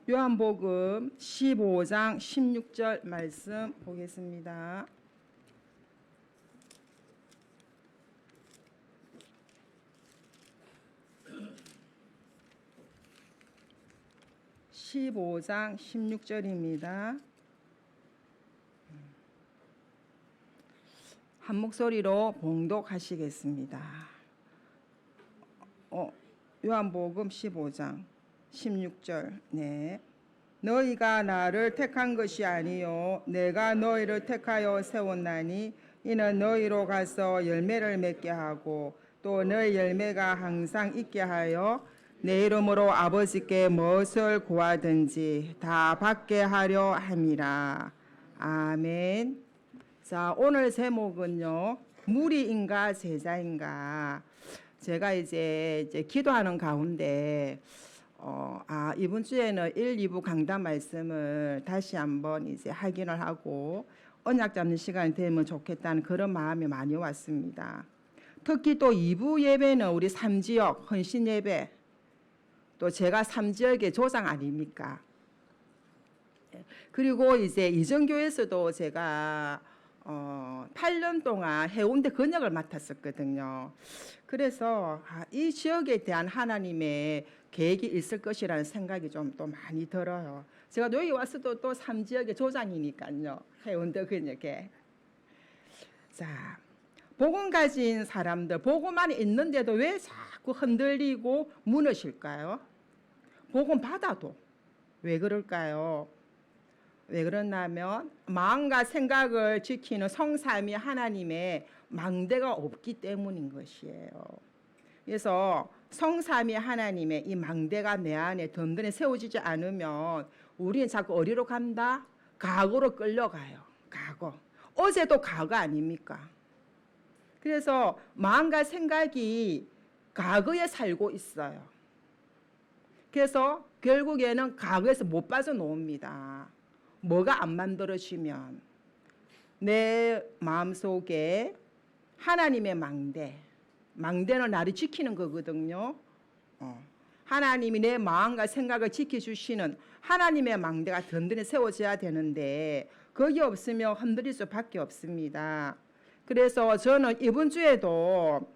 요한복음 15장 16절 말씀 보겠습니다. (15장 16절입니다) 한 목소리로 봉독하시겠습니다. 요한복음 15장 16절. 네. 너희가 나를 택한 것이 아니요 내가 너희를 택하여 세웠나니 이는 너희로 가서 열매를 맺게 하고 또 너희 열매가 항상 있게 하여 내 이름으로 아버지께 무엇을 구하든지 다 받게 하려 함이라. 아멘. 자, 오늘 제목은요, 무리인가 제자인가. 제가 이제 기도하는 가운데 이번 주에는 1, 2부 강단 말씀을 다시 한번 이제 확인을 하고 언약 잡는 시간이 되면 좋겠다는 그런 마음이 많이 왔습니다. 특히 또 2부 예배는 우리 3지역 헌신 예배, 또 제가 3지역의 조장 아닙니까? 그리고 이제 이정교에서도 제가 8년 동안 해운대 근역을 맡았었거든요. 그래서 이 지역에 대한 하나님의 계획이 있을 것이라는 생각이 좀 또 많이 들어요. 제가 여기 와서도 또 3지역의 조장이니까요. 해운대 근역에. 자, 복음 가진 사람들, 복음만 있는데도 왜 자꾸 흔들리고 무너질까요? 복음 받아도 왜 그럴까요? 왜 그러냐면 마음과 생각을 지키는 성삼위 하나님의 망대가 없기 때문인 것이에요. 그래서 성삼위 하나님의 이 망대가 내 안에 든든히 세워지지 않으면 우리는 자꾸 어디로 간다? 과거로 끌려가요. 과거. 어제도 과거 아닙니까? 그래서 마음과 생각이 과거에 살고 있어요. 그래서 결국에는 과거에서 못 빠져나옵니다. 뭐가 안 만들어지면 내 마음속에 하나님의 망대는 나를 지키는 거거든요. 하나님이 내 마음과 생각을 지켜주시는 하나님의 망대가 든든히 세워져야 되는데 거기 없으면 흔들릴 수밖에 없습니다. 그래서 저는 이번 주에도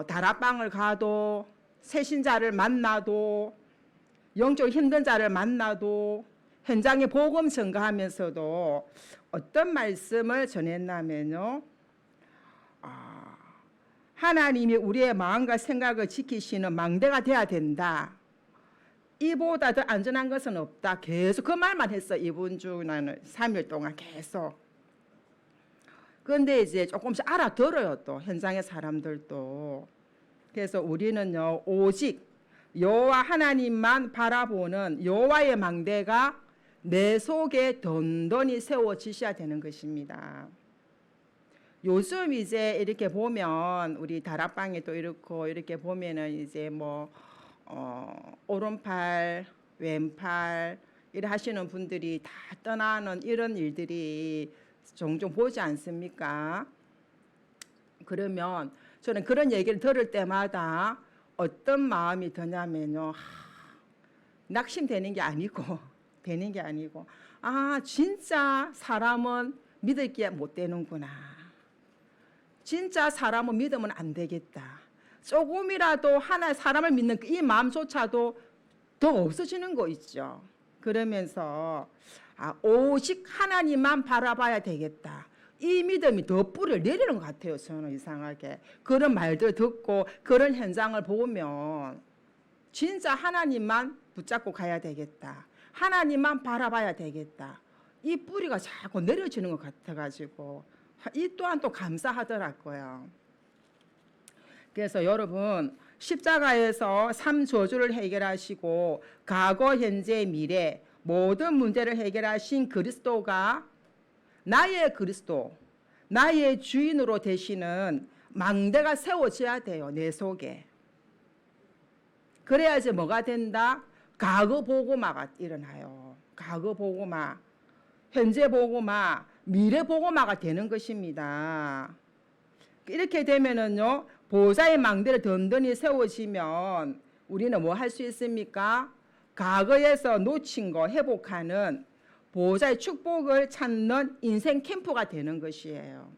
다락방을 가도 새신자를 만나도 영적 힘든 자를 만나도 현장에 복음 전가하면서도 어떤 말씀을 전했냐면요. 하나님이 우리의 마음과 생각을 지키시는 망대가 돼야 된다. 이보다 더 안전한 것은 없다. 계속 그 말만 했어. 이번 주는 3일 동안 계속. 그런데 이제 조금씩 알아들어요. 또 현장의 사람들도. 그래서 우리는요. 오직 여호와 하나님만 바라보는 여호와의 망대가 내 속에 든든히 세워지셔야 되는 것입니다. 요즘 이제 이렇게 보면 우리 다락방에 또 이렇게 보면은 이제 오른팔, 왼팔 이래 하시는 분들이 다 떠나는 이런 일들이 종종 보지 않습니까? 그러면 저는 그런 얘기를 들을 때마다 어떤 마음이 드냐면요. 낙심되는 게 아니고 진짜 사람은 믿을 게 못 되는구나. 진짜 사람은 믿으면 안 되겠다. 조금이라도 하나 사람을 믿는 이 마음조차도 더 없어지는 거 있죠. 그러면서 오직 하나님만 바라봐야 되겠다. 이 믿음이 더 뿌리를 내리는 것 같아요. 저는 이상하게. 그런 말들 듣고 그런 현장을 보면 진짜 하나님만 붙잡고 가야 되겠다. 하나님만 바라봐야 되겠다. 이 뿌리가 자꾸 내려지는 것 같아가지고 이 또한 또 감사하더라고요. 그래서 여러분 십자가에서 삶 저주를 해결하시고 과거, 현재, 미래 모든 문제를 해결하신 그리스도가 나의 그리스도, 나의 주인으로 되시는 망대가 세워져야 돼요. 내 속에. 그래야지 뭐가 된다? 과거 보고마가 일어나요. 과거 보고마, 현재 보고마, 미래 보고마가 되는 것입니다. 이렇게 되면은요, 보좌의 망대를 든든히 세워지면 우리는 뭐 할 수 있습니까? 과거에서 놓친 거 회복하는 보호자의 축복을 찾는 인생 캠프가 되는 것이에요.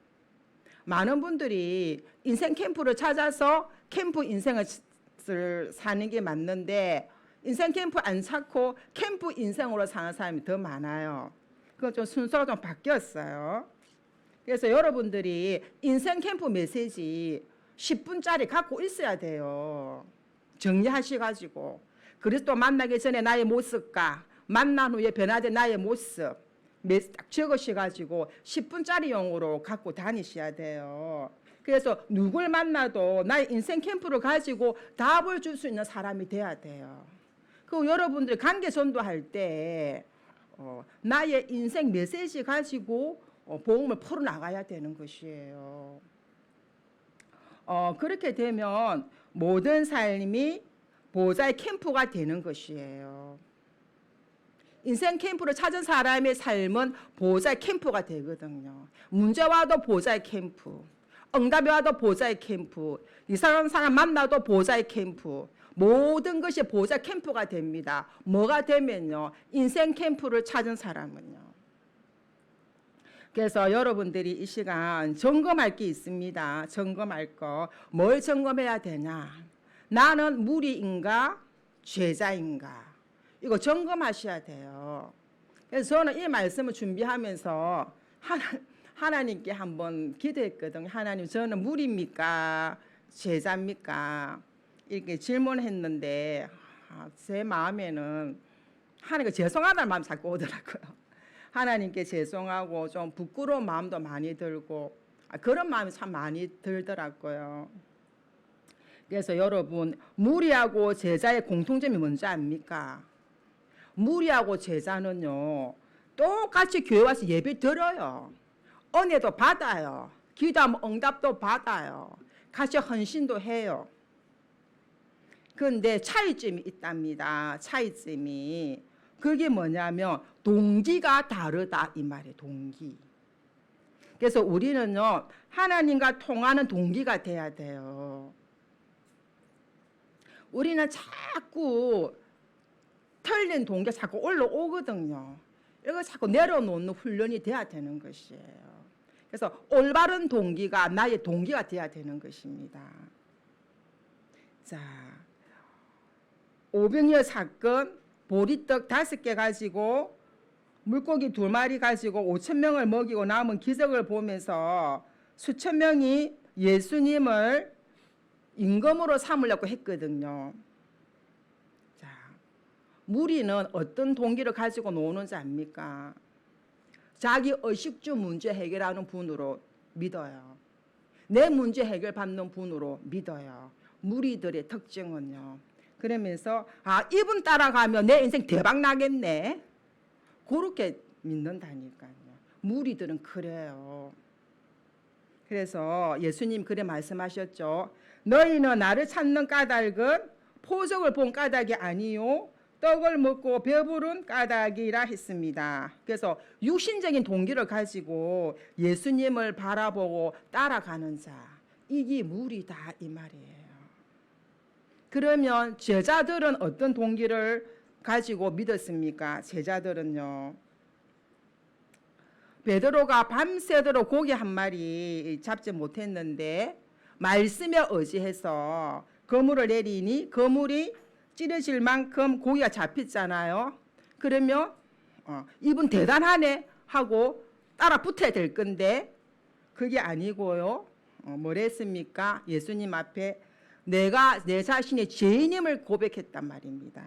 많은 분들이 인생 캠프를 찾아서 캠프 인생을 사는 게 맞는데 인생 캠프 안 찾고 캠프 인생으로 사는 사람이 더 많아요. 그건 좀 순서가 좀 바뀌었어요. 그래서 여러분들이 인생 캠프 메시지 10분짜리 갖고 있어야 돼요. 정리하셔가지고 그리스도 만나기 전에 나의 모습과 만난 후에 변화된 나의 모습 딱 적으셔가지고 10분짜리 용으로 갖고 다니셔야 돼요. 그래서 누굴 만나도 나의 인생 캠프를 가지고 답을 줄 수 있는 사람이 돼야 돼요. 그리고 여러분들이 관계 전도할 때 나의 인생 메시지 가지고 복음을 풀어나가야 되는 것이에요. 그렇게 되면 모든 삶이 보호자의 캠프가 되는 것이에요. 인생 캠프를 찾은 사람의 삶은 보호자의 캠프가 되거든요. 문제 와도 보호자의 캠프, 응답이 와도 보호자의 캠프, 이상한 사람 만나도 보호자의 캠프, 모든 것이 보호자 캠프가 됩니다. 뭐가 되면요? 인생 캠프를 찾은 사람은요. 그래서 여러분들이 이 시간 점검할 게 있습니다. 점검할 거. 뭘 점검해야 되냐? 나는 무리인가? 죄자인가? 이거 점검하셔야 돼요. 그래서 저는 이 말씀을 준비하면서 하나님께 한번 기도했거든요. 하나님, 저는 무리입니까? 죄자입니까? 이렇게 질문했는데 제 마음에는 하나님께 죄송하다는 마음이 자꾸 오더라고요. 하나님께 죄송하고 좀 부끄러운 마음도 많이 들고 그런 마음이 참 많이 들더라고요. 그래서 여러분, 무리하고 제자의 공통점이 뭔지 압니까? 무리하고 제자는요, 똑같이 교회 와서 예배 드려요. 은혜도 받아요. 기도하면 응답도 받아요. 같이 헌신도 해요. 그런데 차이점이 있답니다. 차이점이. 그게 뭐냐면 동기가 다르다 이 말이에요. 동기. 그래서 우리는요, 하나님과 통하는 동기가 돼야 돼요. 우리는 자꾸 틀린 동기가 자꾸 올라오거든요. 이거 자꾸 내려놓는 훈련이 돼야 되는 것이에요. 그래서 올바른 동기가 나의 동기가 돼야 되는 것입니다. 자, 오병이어 사건, 보리떡 5개 가지고 물고기 2마리 가지고 5,000명을 먹이고 남은 기적을 보면서 수천 명이 예수님을 임금으로 삼으려고 했거든요. 자, 무리는 어떤 동기를 가지고 노는지 압니까? 자기 의식주 문제 해결하는 분으로 믿어요. 내 문제 해결받는 분으로 믿어요. 무리들의 특징은요. 그러면서 이분 따라가면 내 인생 대박 나겠네. 그렇게 믿는다니까요. 무리들은 그래요. 그래서 예수님 그래 말씀하셨죠. 너희는 나를 찾는 까닭은 포석을 본 까닭이 아니요 떡을 먹고 배부른 까닭이라 했습니다. 그래서 육신적인 동기를 가지고 예수님을 바라보고 따라가는 자, 이게 무리다 이 말이에요. 그러면 제자들은 어떤 동기를 가지고 믿었습니까? 제자들은요, 베드로가 밤새도록 고기 한 마리 잡지 못했는데 말씀에 의지해서 그물을 내리니 그물이 찌르질 만큼 고기가 잡혔잖아요. 그러면 이분 대단하네 하고 따라 붙어야 될 건데 그게 아니고요. 뭘 했습니까? 예수님 앞에 내가 내 자신의 죄인임을 고백했단 말입니다.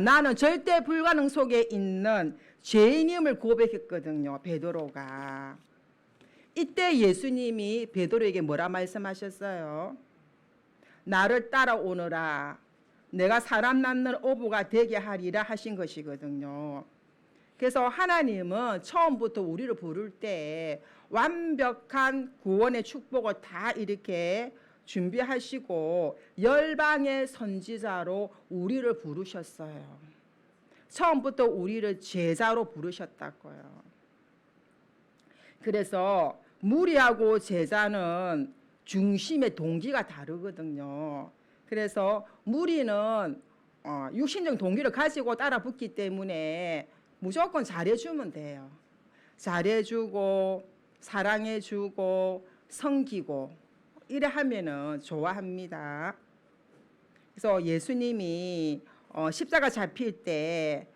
나는 절대 불가능 속에 있는 죄인임을 고백했거든요. 베드로가. 이때 예수님이 베드로에게 뭐라 말씀하셨어요? 나를 따라오너라. 내가 사람 낳는 어부가 되게 하리라 하신 것이거든요. 그래서 하나님은 처음부터 우리를 부를 때 완벽한 구원의 축복을 다 이렇게 준비하시고 열방의 선지자로 우리를 부르셨어요. 처음부터 우리를 제자로 부르셨다고요. 그래서 무리하고 제자는 중심의 동기가 다르거든요. 그래서 무리는 육신적 동기를 가지고 따라 붙기 때문에 무조건 잘해주면 돼요. 잘해주고 사랑해주고 섬기고 이래 하면은 좋아합니다. 그래서 예수님이 십자가 잡힐 때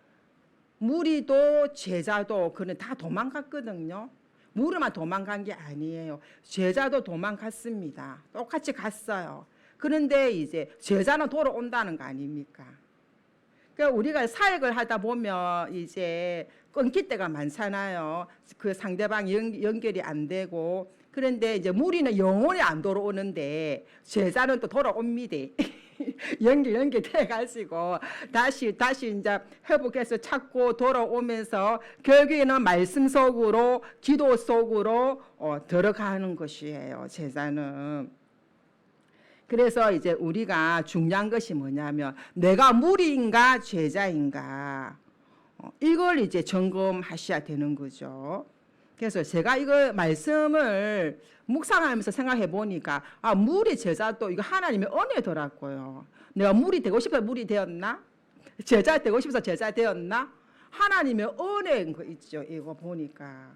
무리도 제자도 그는 다 도망갔거든요. 무리만 도망간 게 아니에요. 제자도 도망갔습니다. 똑같이 갔어요. 그런데 이제 제자는 돌아온다는 거 아닙니까? 그러니까 우리가 사역을 하다 보면 이제 끊길 때가 많잖아요. 그 상대방 연결이 안 되고. 그런데 이제 무리는 영원히 안 돌아오는데 제자는 또 돌아옵니다. 연결돼 가지고 다시 이제 회복해서 찾고 돌아오면서 결국에는 말씀 속으로 기도 속으로 들어가는 것이에요. 제자는. 그래서 이제 우리가 중요한 것이 뭐냐면 내가 무리인가 제자인가 이걸 이제 점검하셔야 되는 거죠. 그래서 제가 이거 말씀을 묵상하면서 생각해 보니까 무리 제자도 이거 하나님의 은혜더라고요. 내가 무리 되고 싶어서 무리 되었나? 제자 되고 싶어서 제자 되었나? 하나님의 은혜인 거 있죠. 이거 보니까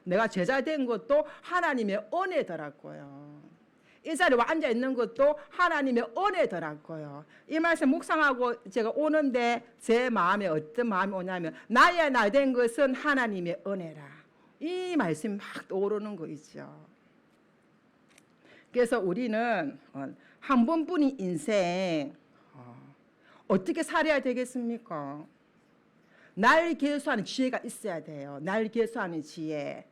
내가 제자 된 것도 하나님의 은혜더라고요. 이 자리에 앉아 있는 것도 하나님의 은혜더라고요. 이 말씀 묵상하고 제가 오는데 제 마음에 어떤 마음이 오냐면 나의 나 된 것은 하나님의 은혜라. 이 말씀이 막 떠오르는 거 있죠. 그래서 우리는 한 번뿐인 인생 어떻게 살아야 되겠습니까? 날 계수하는 지혜가 있어야 돼요. 날 계수하는 지혜.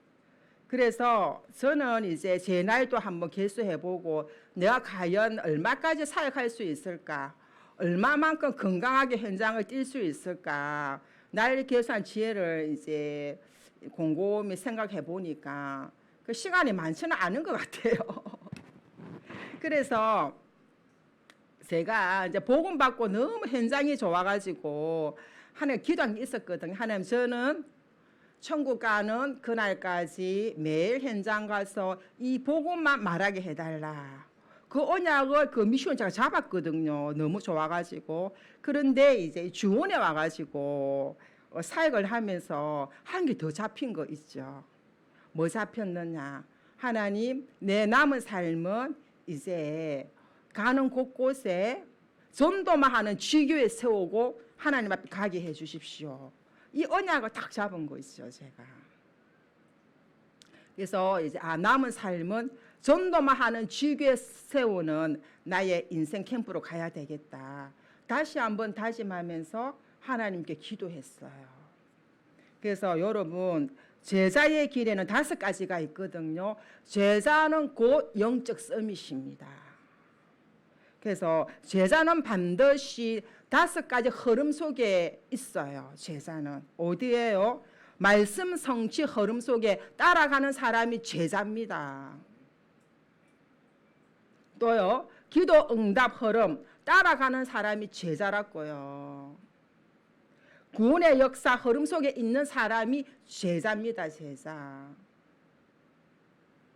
그래서 저는 이제 제 나이도 한번 계수해보고 내가 과연 얼마까지 사역할 수 있을까? 얼마만큼 건강하게 현장을 뛸 수 있을까? 날 계수한 지혜를 이제 곰곰이 생각해 보니까 그 시간이 많지는 않은 것 같아요. 그래서 제가 이제 복음 받고 너무 현장이 좋아가지고 하나님 기도한 게 있었거든요. 하나님 저는 천국 가는 그날까지 매일 현장 가서 이 복음만 말하게 해달라. 그 언약을 그 미션을 제가 잡았거든요. 너무 좋아가지고. 그런데 이제 주원에 와가지고 사역을 하면서 한 개 더 잡힌 거 있죠. 뭐 잡혔느냐? 하나님 내 남은 삶은 이제 가는 곳곳에 전도만 하는 지교에 세우고 하나님 앞에 가게 해 주십시오. 이 언약을 딱 잡은 거 있죠, 제가. 그래서 이제 남은 삶은 전도만 하는 지교에 세우는 나의 인생 캠프로 가야 되겠다. 다시 한번 다짐하면서 하나님께 기도했어요. 그래서 여러분 제자의 길에는 5가지가 있거든요. 제자는 곧 영적 서밋입니다. 그래서 제자는 반드시 5가지 흐름 속에 있어요. 제자는 어디에요? 말씀 성취 흐름 속에 따라가는 사람이 제자입니다. 또요 기도 응답 흐름 따라가는 사람이 제자라고요. 구원의 역사 흐름 속에 있는 사람이 제자입니다. 제자.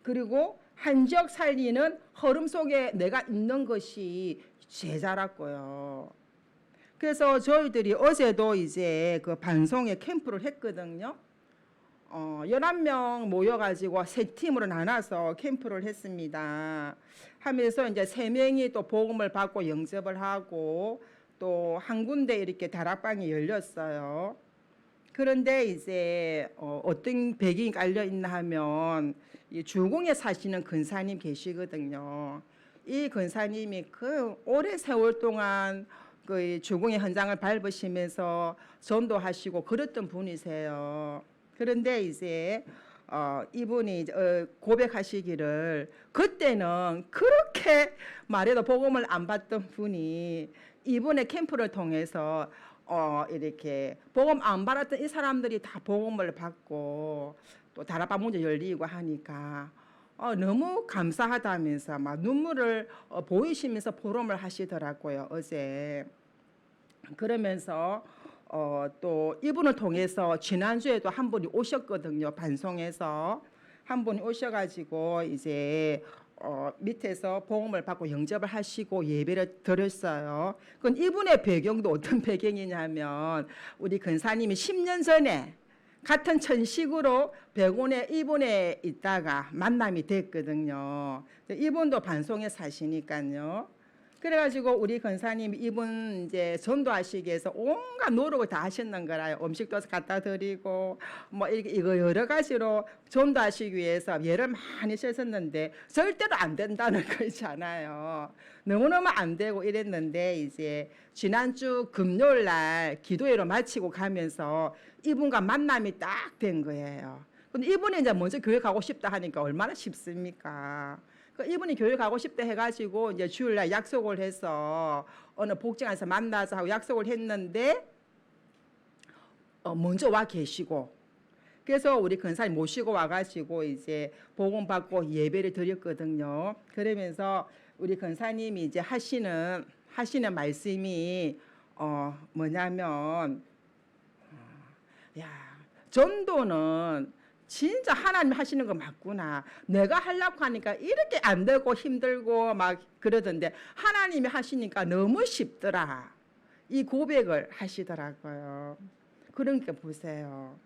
그리고 한 지역 살리는 흐름 속에 내가 있는 것이 제자라고요. 그래서 저희들이 어제도 이제 그 방송에 캠프를 했거든요. 11명 모여가지고 3팀으로 나눠서 캠프를 했습니다. 하면서 이제 3명이 또 복음을 받고 영접을 하고 또 한 군데 이렇게 다락방이 열렸어요. 그런데 이제 어떤 배경이 깔려 있나 하면 이 주공에 사시는 근사님 계시거든요. 이 근사님이 그 오랜 세월 동안 그 주공의 현장을 밟으시면서 전도하시고 그랬던 분이세요. 그런데 이제 이분이 고백하시기를 그때는 그렇게 말해도 복음을 안 받던 분이 이분의 캠프를 통해서 이렇게 복음 안 받았던 이 사람들이 다 복음을 받고 또 다락방 문제 열리고 하니까 너무 감사하다면서 막 눈물을 보이시면서 포럼을 하시더라고요. 어제. 그러면서 또 이분을 통해서 지난주에도 한 분이 오셨거든요. 반송해서 한 분이 오셔가지고 이제 밑에서 복음을 받고 영접을 하시고 예배를 드렸어요. 그건 이분의 배경도 어떤 배경이냐면 우리 근사님이 10년 전에 같은 천식으로 백운에 이분에 있다가 만남이 됐거든요. 이분도 반송에 사시니까요. 그래가지고 우리 권사님이 이분 이제 전도하시기 위해서 온갖 노력을 다 하셨는 거라요. 음식도 갖다 드리고 뭐 이거 여러 가지로 전도하시기 위해서 예를 많이 쓰셨는데 절대로 안 된다는 거 있잖아요. 너무너무 안 되고 이랬는데 이제 지난주 금요일 날 기도회로 마치고 가면서 이분과 만남이 딱 된 거예요. 근데 이분이 이제 먼저 교회 가고 싶다 하니까 얼마나 쉽습니까? 이분이 교회 가고 싶다 해가지고 이제 주일날 약속을 해서 어느 복장에서 만나자 하고 약속을 했는데 먼저 와 계시고 그래서 우리 근사님 모시고 와가지고 이제 복음 받고 예배를 드렸거든요. 그러면서 우리 근사님이 이제 하시는 말씀이 뭐냐면 야 전도는 진짜 하나님 하시는 거 맞구나. 내가 하려고 하니까 이렇게 안 되고 힘들고 막 그러던데 하나님이 하시니까 너무 쉽더라. 이 고백을 하시더라고요. 그러니까 보세요.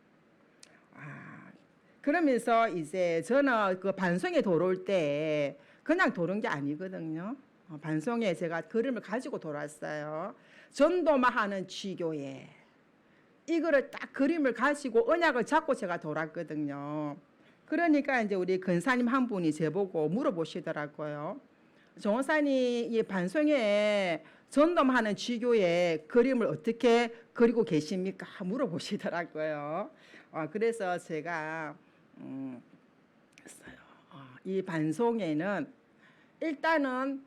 그러면서 이제 저는 그 반송에 돌아올 때 그냥 돌아온 게 아니거든요. 반송에 제가 그림을 가지고 돌아왔어요. 전도만 하는 지교회. 이거를 딱 그림을 가지고 언약을 잡고 제가 돌았거든요. 그러니까 이제 우리 근사님 한 분이 저보고 물어보시더라고요. 정원사님 이 반송에 전도하는 지교의 그림을 어떻게 그리고 계십니까? 물어보시더라고요. 그래서 제가 이 반송에는 일단은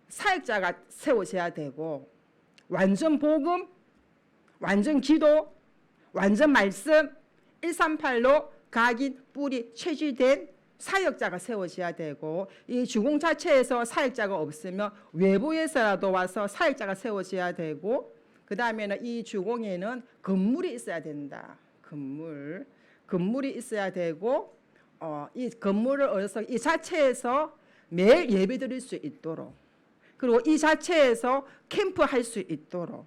사역자가 세워져야 되고 완전 복음 완전 기도, 완전 말씀, 138로 각인, 뿌리, 체질된 사역자가 세워져야 되고 이 주공 자체에서 사역자가 없으면 외부에서라도 와서 사역자가 세워져야 되고 그 다음에는 이 주공에는 건물이 있어야 된다. 건물이 있어야 되고 이 건물을 얻어서 이 자체에서 매일 예배 드릴 수 있도록 그리고 이 자체에서 캠프할 수 있도록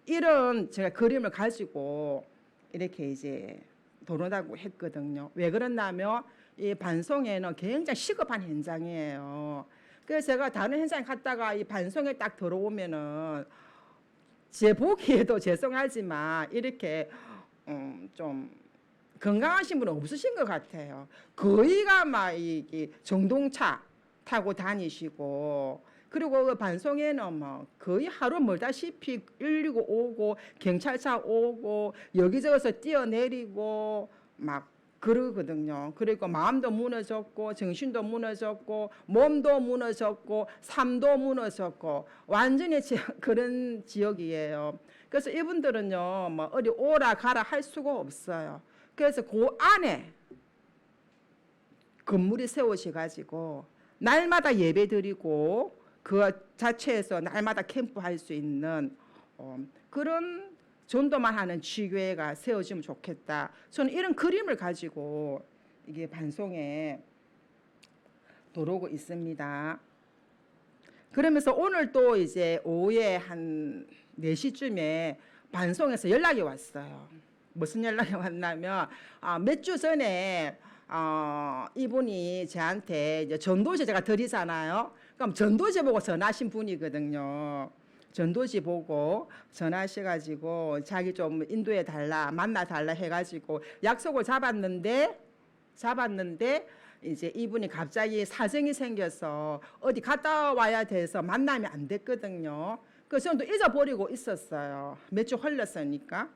이런 제가 그림을 가지고 이렇게 이제 도론다고 했거든요. 왜 그러냐면 이 반송에는 굉장히 시급한 현장이에요. 그래서 제가 다른 현장에 갔다가 이 반송에 딱 들어오면은 제 보기에도 죄송하지만 이렇게 좀 건강하신 분은 없으신 것 같아요. 거의가 막 이 정동차 타고 다니시고 그리고 그 반송에는 뭐 거의 하루 멀다시피 119 오고 경찰차 오고 여기저기서 뛰어내리고 막 그러거든요. 그리고 마음도 무너졌고 정신도 무너졌고 몸도 무너졌고 삶도 무너졌고 완전히 그런 지역이에요. 그래서 이분들은요 뭐 어디 오라 가라 할 수가 없어요. 그래서 그 안에 건물이 세워져 가지고 날마다 예배 드리고 그 자체에서 날마다 캠프할 수 있는 그런 전도만 하는 지교회가 세워지면 좋겠다. 저는 이런 그림을 가지고 이게 반송에 도로고 있습니다. 그러면서 오늘 또 이제 오후에 한 4시쯤에 반송에서 연락이 왔어요. 무슨 연락이 왔냐면 몇 주 전에 이분이 저한테 이제 전도지 제가 드리잖아요. 그럼 전도지 보고 전화하신 분이거든요. 전도지 보고 전화하셔가지고 자기 좀 인도해 달라, 만나 달라 해가지고 약속을 잡았는데 이제 이분이 갑자기 사정이 생겨서 어디 갔다 와야 돼서 만남이 안 됐거든요. 그래서 저는 또 잊어버리고 있었어요. 몇 주 흘렀으니까.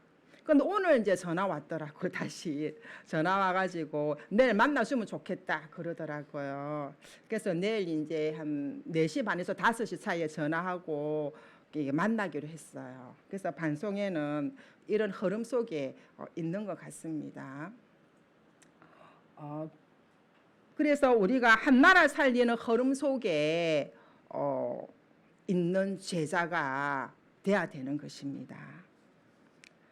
근데 오늘 이제 전화 왔더라고요. 다시 전화 와가지고 내일 만나주면 좋겠다 그러더라고요. 그래서 내일 이제 한 4시 반에서 5시 사이에 전화하고 만나기로 했어요. 그래서 반송에는 이런 흐름 속에 있는 것 같습니다. 그래서 우리가 한 나라 살리는 흐름 속에 있는 제자가 돼야 되는 것입니다.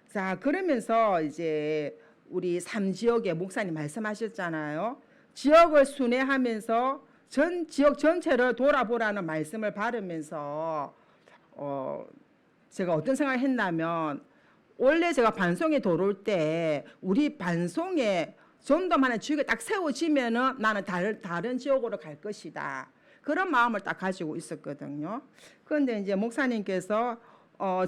자, 그러면서 이제 우리 3지역의 목사님 말씀하셨잖아요. 지역을 순회하면서 전 지역 전체를 돌아보라는 말씀을 받으면서 제가 어떤 생각을 했냐면 원래 제가 반송에 들어올 때 우리 반송에 전도만의 지역에 딱 세워지면은 나는 다른 지역으로 갈 것이다. 그런 마음을 딱 가지고 있었거든요. 그런데 이제 목사님께서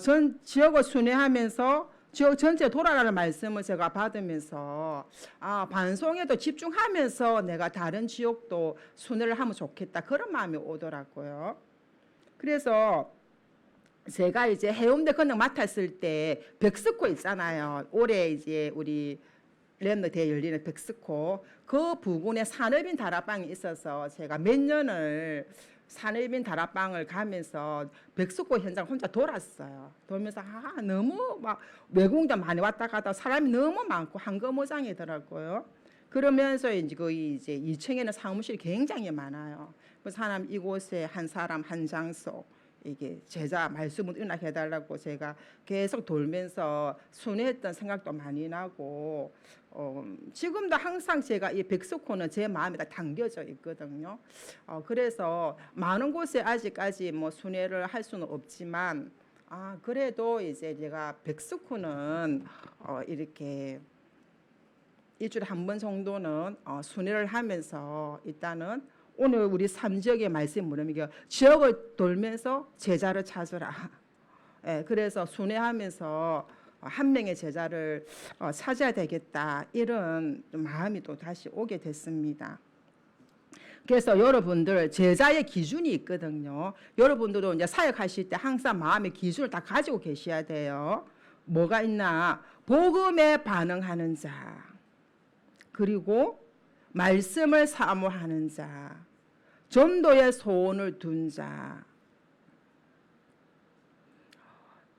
전 지역을 순회하면서 지역 전체 돌아라는 말씀을 제가 받으면서 반송에도 집중하면서 내가 다른 지역도 순회를 하면 좋겠다. 그런 마음이 오더라고요. 그래서 제가 이제 해운대 건너 맡았을 때 백스코 있잖아요. 올해 이제 우리 랩너 대회 열리는 백스코 그 부근에 산업인 다락방이 있어서 제가 몇 년을 산업인 다락방을 가면서 백스코 현장 혼자 돌았어요. 돌면서 너무 막 외국인도 많이 왔다 갔다 사람이 너무 많고 한거모장이더라고요. 그러면서 이제 거의 이제 2층에는 사무실이 굉장히 많아요. 그 사람 이곳에 한 사람 한 장소 이게 제자 말씀을 은하게 해달라고 제가 계속 돌면서 순회했던 생각도 많이 나고 지금도 항상 제가 이 백석호는 제 마음에 다 담겨져 있거든요. 그래서 많은 곳에 아직까지 뭐 순회를 할 수는 없지만 그래도 이제 제가 백석호는 이렇게 일주일에 한 번 정도는 순회를 하면서 일단은 오늘 우리 3지역의 말씀 뭐냐면 지역을 돌면서 제자를 찾으라. 그래서 순회하면서 한 명의 제자를 찾아야 되겠다. 이런 마음이 또 다시 오게 됐습니다. 그래서 여러분들 제자의 기준이 있거든요. 여러분들도 이제 사역하실 때 항상 마음의 기준을 다 가지고 계셔야 돼요. 뭐가 있나? 복음에 반응하는 자, 그리고 말씀을 사모하는 자, 전도의 소원을 둔 자.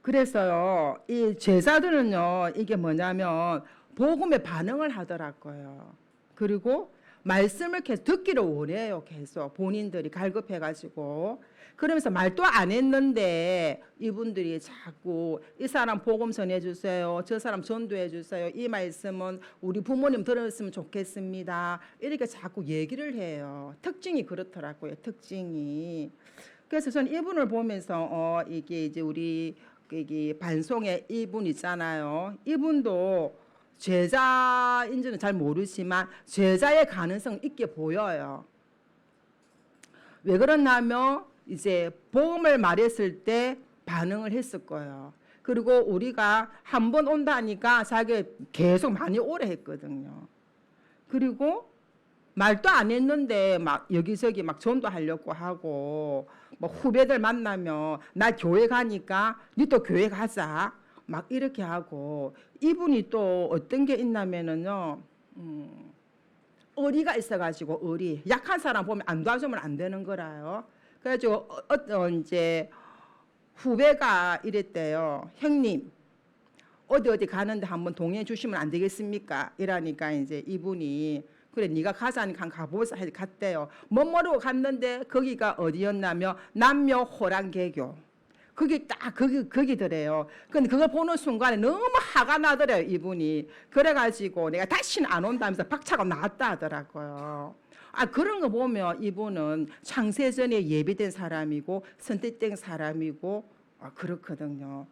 그래서요, 이 제자들은요, 이게 뭐냐면 복음에 반응을 하더라고요. 그리고 말씀을 계속 듣기를 원해요. 계속 본인들이 갈급해가지고. 그러면서 말도 안 했는데 이분들이 자꾸 이 사람 복음 전해주세요. 저 사람 전도해주세요. 이 말씀은 우리 부모님 들었으면 좋겠습니다. 이렇게 자꾸 얘기를 해요. 특징이 그렇더라고요. 특징이. 그래서 저는 이분을 보면서 이게 이제 우리 이게 반송의 이분 있잖아요. 이분도 제자인지는 잘 모르지만 제자의 가능성 있게 보여요. 왜 그러냐면 이제 복음을 말했을 때 반응을 했을 거예요. 그리고 우리가 한 번 온다니까 자기 계속 많이 오래 했거든요. 그리고 말도 안 했는데 막 여기저기 막 전도하려고 하고 뭐 후배들 만나면 나 교회 가니까 니도 교회 가자 막 이렇게 하고 이분이 또 어떤 게 있냐면은요 의리가 있어가지고 의리 약한 사람 보면 안 도와주면 안 되는 거라요. 그래가지고 이제 후배가 이랬대요. 형님 어디 가는데 한번 동행해 주시면 안 되겠습니까? 이러니까 이제 이분이 그래 네가 가자니까 가보자 해서 갔대요. 못 모르고 갔는데 거기가 어디였냐면 남묘 호랑개교. 그게 딱 거기더래요. 근데 그걸 보는 순간에 너무 화가 나더래요 이분이. 그래가지고 내가 다시는 안 온다면서 박차고 나왔다 하더라고요. 그런 거 보면 이분은 창세전에 예비된 사람이고 선택된 사람이고 그렇거든요.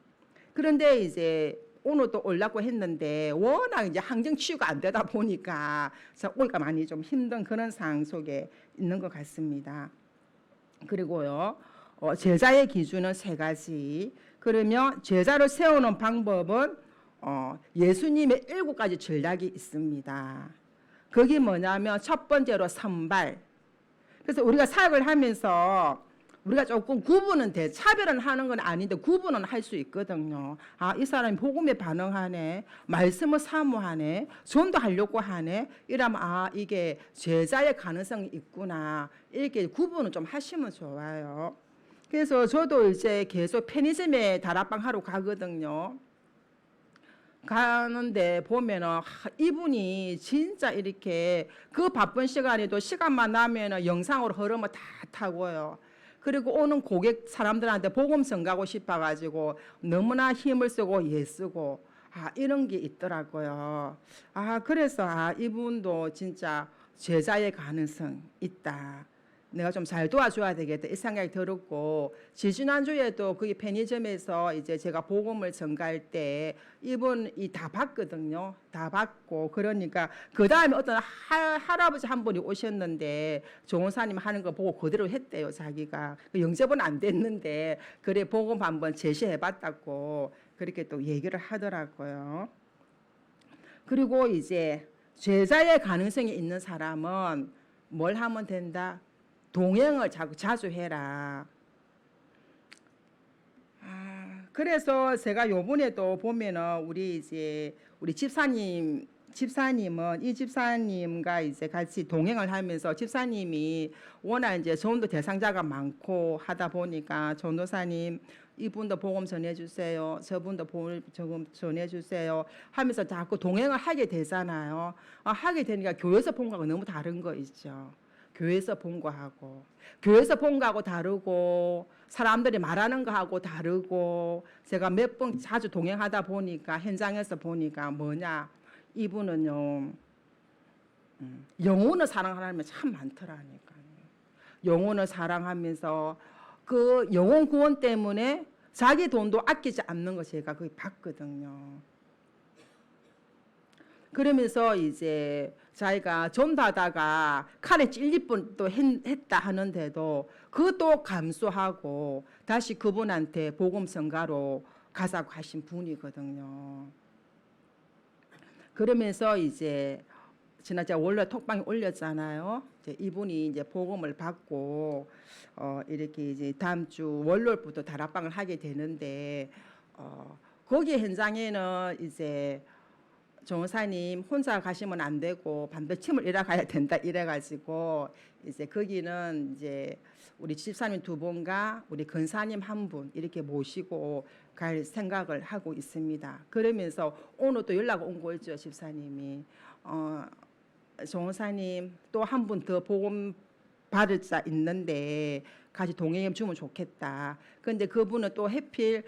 그런데 이제 오늘 또 오려고 했는데 워낙 이제 항정 치유가 안 되다 보니까 오기가 많이 좀 힘든 그런 상황 속에 있는 것 같습니다. 그리고요, 제자의 기준은 3가지. 그러면 제자를 세우는 방법은 예수님의 7가지 전략이 있습니다. 그게 뭐냐면 첫 번째로 선발. 그래서 우리가 사역을 하면서 우리가 조금 구분은 돼. 차별은 하는 건 아닌데 구분은 할 수 있거든요. 이 사람이 복음에 반응하네. 말씀을 사모하네. 전도하려고 하네. 이러면 이게 제자의 가능성이 있구나. 이렇게 구분을 좀 하시면 좋아요. 그래서 저도 이제 계속 편의점에 다락방 하러 가거든요. 가는데 보면은 이분이 진짜 이렇게 그 바쁜 시간에도 시간만 나면은 영상으로 흐르면 다 타고요. 그리고 오는 고객 사람들한테 복음 전가고 싶어가지고 너무나 힘을 쓰고 애쓰고 이런 게 있더라고요. 그래서 이분도 진짜 제자의 가능성 있다. 내가 좀 잘 도와줘야 되겠다 이 생각이 들었고, 지지난주에도 거기 편의점에서 이제 제가 복음을 전가할 때 이분이 다 봤거든요. 다 봤고, 그러니까 그 다음에 어떤 할아버지 한 분이 오셨는데 조원사님 하는 거 보고 그대로 했대요. 자기가 영접은 안 됐는데 그래 복음 한번 제시해봤다고 그렇게 또 얘기를 하더라고요. 그리고 이제 제자의 가능성이 있는 사람은 뭘 하면 된다? 동행을 자주 해라. 그래서 제가 요번에도 보면은 우리 집사님은 이 집사님과 이제 같이 동행을 하면서 집사님이 워낙 이제 전도 대상자가 많고 하다 보니까 전도사님 이분도 복음 전해주세요. 저분도 복음 전해주세요. 하면서 자꾸 동행을 하게 되잖아요. 하게 되니까 교회에서 본 거하고 너무 다른 거 있죠. 교회에서 본 거하고 다르고 사람들이 말하는 거하고 다르고 제가 몇 번 자주 동행하다 보니까 현장에서 보니까 뭐냐 이분은요 영혼을 사랑하는 사람이 참 많더라니까요. 영혼을 사랑하면서 그 영혼 구원 때문에 자기 돈도 아끼지 않는 거 제가 거기 봤거든요. 그러면서 이제 자기가 전도하다가 칼에 찔릴 뻔도 했다 하는데도 그것도 감수하고 다시 그분한테 복음 전가로 가자고 하신 분이거든요. 그러면서 이제 지난 제가 원래 톡방에 올렸잖아요. 이제 이분이 이제 복음을 받고 이렇게 이제 다음 주 월요일부터 다락방을 하게 되는데 거기 현장에는 이제 정사님 혼자 가시면 안 되고 반드시 팀을 일어가야 된다 이래가지고 이제 거기는 이제 우리 집사님 2분과 우리 근사님 1분 이렇게 모시고 갈 생각을 하고 있습니다. 그러면서 오늘 또 연락 온 거 있죠. 집사님이 정사님 또 1분 더 복음 받을 자 있는데 같이 동행해 주면 좋겠다. 근데 그분은 또 해필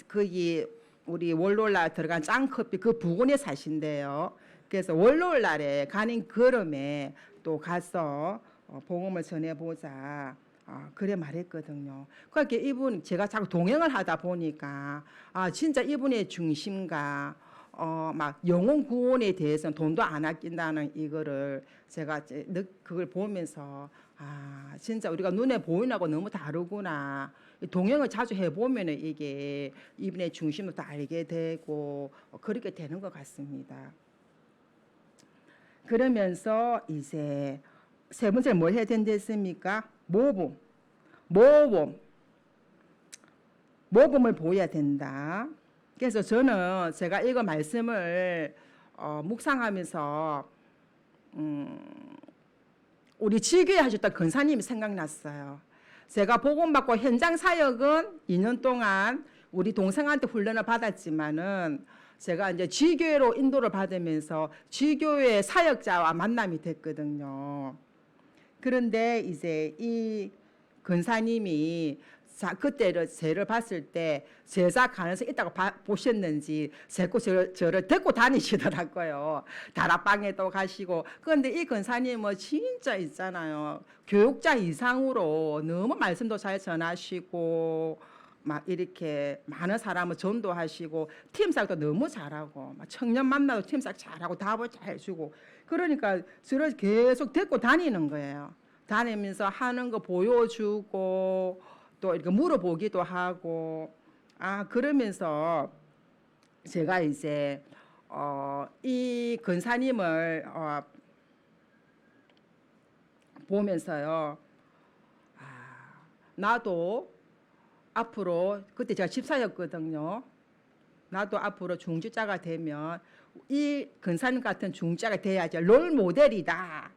거기 우리 월요일날 들어간 짱커피 그 부근에 사신대요. 그래서 월요일 날에 가는 걸음에 또 가서 복음을 전해보자. 그래 말했거든요. 그렇게 이분 제가 자꾸 동행을 하다 보니까 진짜 이분의 중심과 막 영혼 구원에 대해서는 돈도 안 아낀다는 이거를 제가 그걸 보면서 진짜 우리가 눈에 보이는 하고 너무 다르구나. 동행을 자주 해보면 이게 이분의 중심을 다 알게 되고 그렇게 되는 것 같습니다. 그러면서 이제 세 번째 뭘 해야 된댔습니까? 모범을 보여야 된다. 그래서 저는 제가 이거 말씀을 묵상하면서 우리 지교에 하셨던 근사님이 생각났어요. 제가 복음받고 현장 사역은 2년 동안 우리 동생한테 훈련을 받았지만은 제가 이제 지교회로 인도를 받으면서 지교회 사역자와 만남이 됐거든요. 그런데 이제 이 근사님이 그때를 저를 봤을 때 제자 가능성이 있다고 보셨는지 자꾸 저를 데리고 다니시더라고요. 다락방에도 가시고. 그런데 이 근사님은 진짜 있잖아요. 교육자 이상으로 너무 말씀도 잘 전하시고 막 이렇게 많은 사람을 전도하시고 팀사역도 너무 잘하고 막 청년 만나도 팀사역 잘하고 답을 잘 주고 그러니까 저를 계속 데리고 다니는 거예요. 다니면서 하는 거 보여주고 또 이렇게 물어보기도 하고 그러면서 제가 이제 이 근사님을 보면서요 나도 앞으로 그때 제가 집사였거든요. 나도 앞으로 중지자가 되면 이 근사님 같은 중지자가 돼야지 롤 모델이다.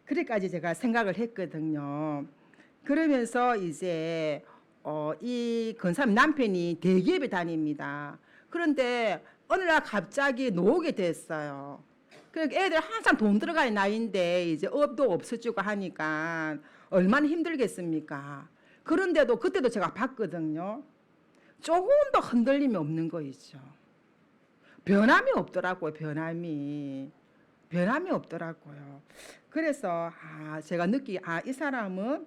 그래까지 제가 생각을 했거든요. 그러면서 이제 이 근사님 남편이 대기업에 다닙니다. 그런데 어느 날 갑자기 나오게 됐어요. 그러니까 애들 항상 돈 들어갈 나이인데 이제 업도 없어지고 하니까 얼마나 힘들겠습니까? 그런데도 그때도 제가 봤거든요. 조금도 흔들림이 없는 거 있죠. 변함이 없더라고요. 변함이 변함이 없더라고요. 그래서 제가 이 사람은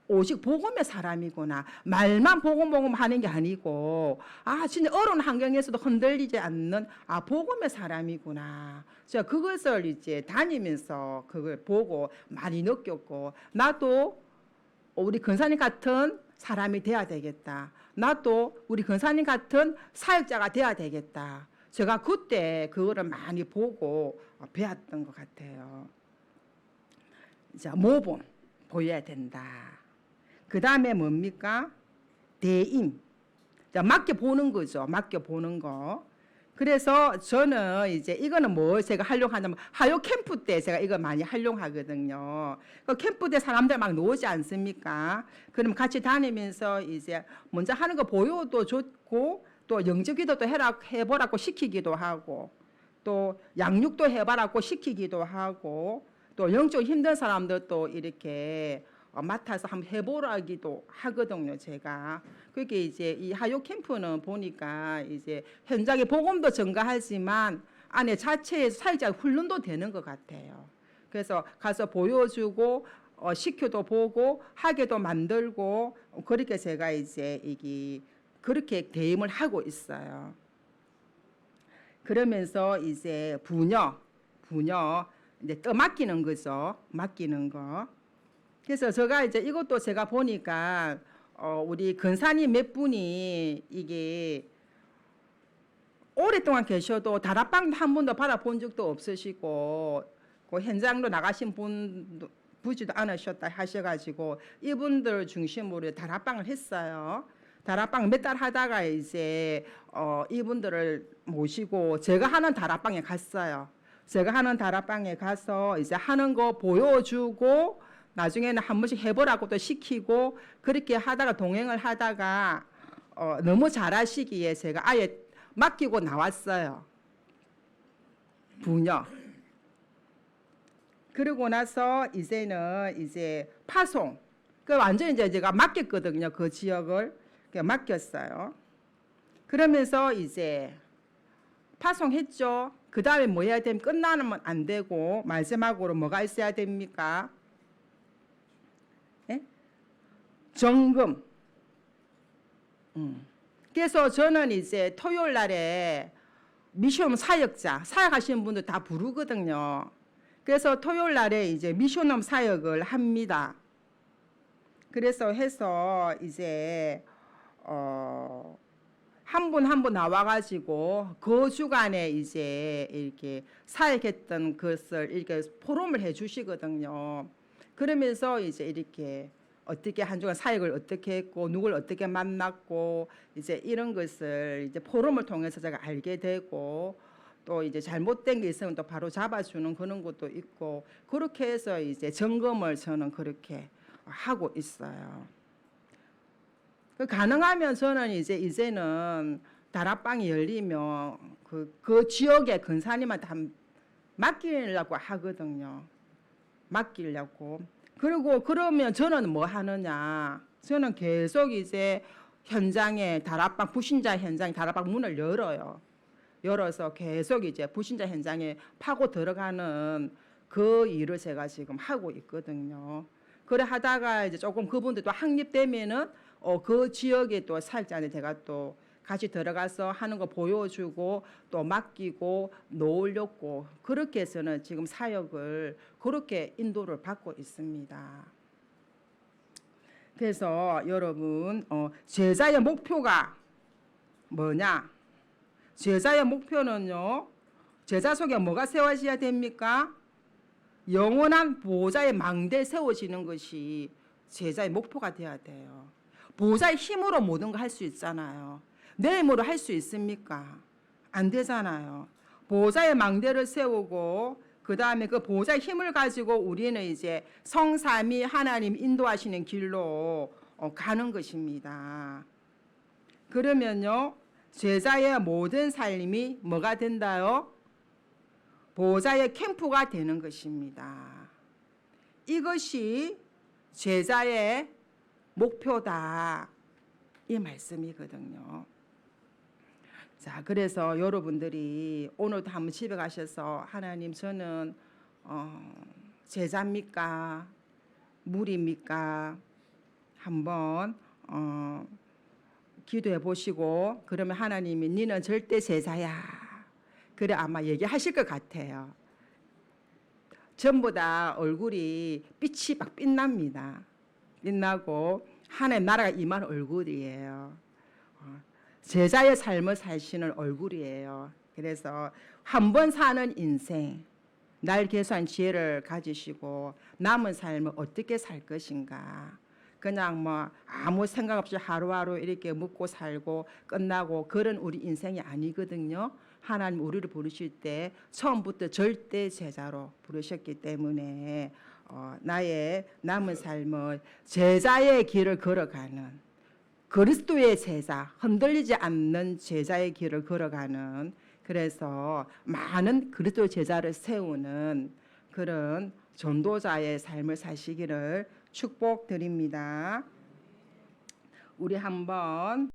오직 복음의 사람이구나. 말만 복음 하는 게 아니고 진짜 어려운 환경에서도 흔들리지 않는 복음의 사람이구나. 제가 그것을 이제 다니면서 그걸 보고 많이 느꼈고, 나도 우리 근사님 같은 사람이 돼야 되겠다. 나도 우리 근사님 같은 사역자가 돼야 되겠다. 제가 그때 그거를 많이 보고 배웠던 것 같아요. 자, 모범 보여야 된다. 그 다음에 뭡니까? 대임. 자, 맡겨보는 거죠. 맡겨보는 거. 그래서 저는 이제 이거는 뭘 제가 활용하냐면, 하요 캠프 때 제가 이거 많이 활용하거든요. 그 캠프 때 사람들 막 노지 않습니까? 그럼 같이 다니면서 이제 먼저 하는 거 보여도 좋고, 또 영적기도도 해보라고 시키기도 하고, 또 양육도 해보라고 시키기도 하고, 또 영적 힘든 사람들도 이렇게 맡아서 한번 해보라기도 하거든요, 제가. 그게 이제 이 하요 캠프는 보니까 이제 현장에 복음도 증가하지만 안에 자체에 사역자 훈련도 되는 것 같아요. 그래서 가서 보여주고 시켜도 보고 하게도 만들고 그렇게 제가 이제 그렇게 대임을 하고 있어요. 그러면서 이제 부녀 이제 떠맡기는 거죠. 맡기는 거. 그래서 제가 이제 이것도 제가 보니까 우리 근사님 몇 분이 이게 오랫동안 계셔도 다락방 한 번도 받아본 적도 없으시고 그 현장도 나가신 분도 보지도 않으셨다 하셔가지고 이분들 중심으로 다락방을 했어요. 다락방 몇 달 하다가 이제 이분들을 모시고 제가 하는 다락방에 갔어요. 제가 하는 다락방에 가서 이제 하는 거 보여주고 나중에는 한 번씩 해보라고 또 시키고 그렇게 하다가 동행을 하다가 너무 잘하시기에 제가 아예 맡기고 나왔어요. 부녀. 그러고 나서 이제는 이제 파송. 그 완전히 이제 제가 맡겼거든요. 그 지역을 맡겼어요. 그러면서 이제 파송했죠. 그 다음에 뭐 해야 되면 끝나면 안 되고 마지막으로 뭐가 있어야 됩니까? 예? 점검. 그래서 저는 이제 토요일 날에 미션홈 사역하시는 분들 다 부르거든요. 그래서 토요일 날에 이제 미션홈 사역을 합니다. 그래서 해서 이제 한 분 한 분 나와가지고 그 주간에 이제 이렇게 사역했던 것을 이렇게 포럼을 해주시거든요. 그러면서 이제 이렇게 어떻게 한 주간 사역을 어떻게 했고 누굴 어떻게 만났고 이제 이런 것을 이제 포럼을 통해서 제가 알게 되고 또 이제 잘못된 게 있으면 또 바로 잡아주는 그런 것도 있고 그렇게 해서 이제 점검을 저는 그렇게 하고 있어요. 가능하면 저는 이제는 다락방이 열리면 그 지역의 근사님한테 맡기려고 하거든요. 맡기려고. 그리고 그러면 저는 뭐 하느냐? 저는 계속 이제 현장에 불신자 현장에 다락방 문을 열어요. 열어서 계속 이제 불신자 현장에 파고 들어가는 그 일을 제가 지금 하고 있거든요. 그래 하다가 이제 조금 그분들도 확립되면은 그 지역에 또 사역자한테 제가 또 같이 들어가서 하는 거 보여주고 또 맡기고 놓으려고 그렇게 해서는 지금 사역을 그렇게 인도를 받고 있습니다. 그래서 여러분 제자의 목표가 뭐냐? 제자의 목표는요. 제자 속에 뭐가 세워져야 됩니까? 영원한 보호자의 망대 세워지는 것이 제자의 목표가 돼야 돼요. 보호자의 힘으로 모든 걸 할 수 있잖아요. 내 힘으로 할 수 있습니까? 안 되잖아요. 보호자의 망대를 세우고 그 다음에 그 보호자의 힘을 가지고 우리는 이제 성삼위 하나님 인도하시는 길로 가는 것입니다. 그러면요. 제자의 모든 삶이 뭐가 된다요? 보호자의 캠프가 되는 것입니다. 이것이 제자의 목표다. 이 말씀이거든요. 자, 그래서 여러분들이 오늘도 한번 집에 가셔서 하나님 저는 제자입니까? 무리입니까? 한번 기도해 보시고 그러면 하나님이 니는 절대 제자야. 그래 아마 얘기하실 것 같아요. 전부 다 얼굴이 빛이 막 빛납니다. 빛나고 하나님 나라가 임한 얼굴이에요. 제자의 삶을 사시는 얼굴이에요. 그래서 한 번 사는 인생, 날 계수한 지혜를 가지시고 남은 삶을 어떻게 살 것인가. 그냥 뭐 아무 생각 없이 하루하루 이렇게 먹고 살고 끝나고 그런 우리 인생이 아니거든요. 하나님 우리를 부르실 때 처음부터 절대 제자로 부르셨기 때문에 나의 남은 삶을 제자의 길을 걸어가는 그리스도의 제자, 흔들리지 않는 제자의 길을 걸어가는 그래서 많은 그리스도 제자를 세우는 그런 전도자의 삶을 사시기를 축복드립니다. 우리 한번